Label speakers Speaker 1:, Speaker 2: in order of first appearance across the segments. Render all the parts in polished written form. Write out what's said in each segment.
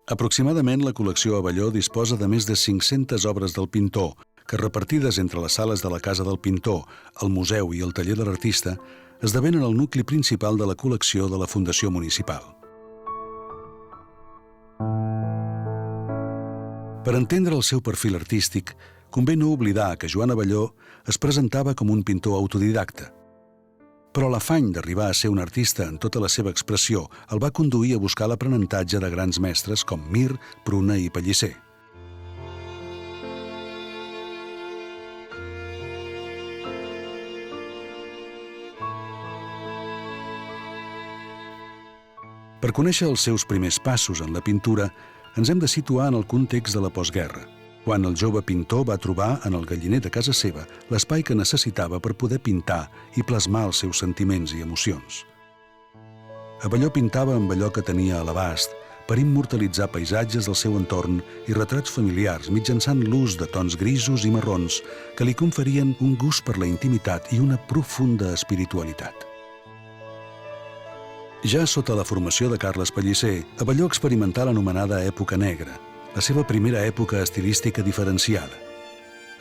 Speaker 1: Aproximadament, la col·lecció Abelló disposa de més de 500 obres del pintor, que repartides entre les sales de la Casa del Pintor, el museu i el taller de l'artista, esdevenen el nucli principal de la col·lecció de la Fundació Municipal. Per entendre el seu perfil artístic, convé no oblidar que Joan Abelló es presentava com un pintor autodidacta. Però l'afany d'arribar a ser un artista en tota la seva expressió el va conduir a buscar l'aprenentatge de grans mestres com Mir, Pruna i Pellicer. Per conèixer els seus primers passos en la pintura, ens hem de situar en el context de la postguerra, quan el jove pintor va trobar en el galliner de casa seva l'espai que necessitava per poder pintar i plasmar els seus sentiments i emocions. Abelló pintava amb allò que tenia a l'abast per immortalitzar paisatges del seu entorn i retrats familiars mitjançant l'ús de tons grisos i marrons que li conferien un gust per la intimitat i una profunda espiritualitat. Ja sota la formació de Carles Pellicer, Abelló experimentà l'anomenada època negra, la seva primera època estilística diferenciada.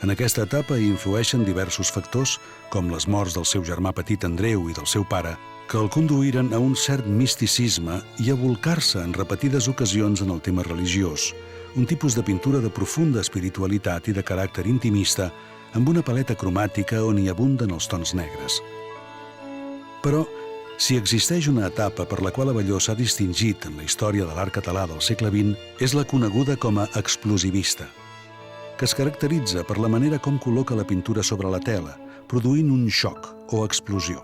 Speaker 1: En aquesta etapa hi influeixen diversos factors, com les morts del seu germà petit Andreu i del seu pare, que el conduïren a un cert misticisme i a bolcar-se en repetides ocasions en el tema religiós, un tipus de pintura de profunda espiritualitat i de caràcter intimista, amb una paleta cromàtica on hi abunden els tons negres. Però, si existeix una etapa per la qual Abelló s'ha distingit en la història de l'art català del segle XX, és la coneguda com a explosivista, que es caracteritza per la manera com col·loca la pintura sobre la tela, produint un xoc o explosió.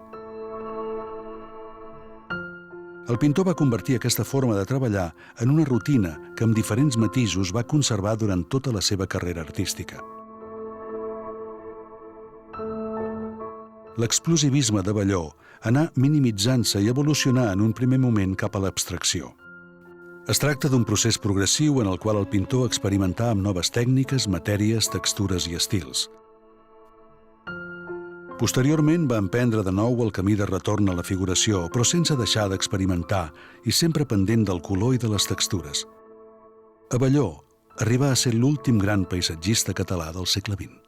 Speaker 1: El pintor va convertir aquesta forma de treballar en una rutina que amb diferents matisos va conservar durant tota la seva carrera artística. L'explosivisme d'Abelló anà minimitzant-se i evolucionar en un primer moment cap a l'abstracció. Es tracta d'un procés progressiu en el qual el pintor experimentà amb noves tècniques, matèries, textures i estils. Posteriorment va emprendre de nou el camí de retorn a la figuració, però sense deixar d'experimentar i sempre pendent del color i de les textures. Abelló arriba a ser l'últim gran paisatgista català del segle XX.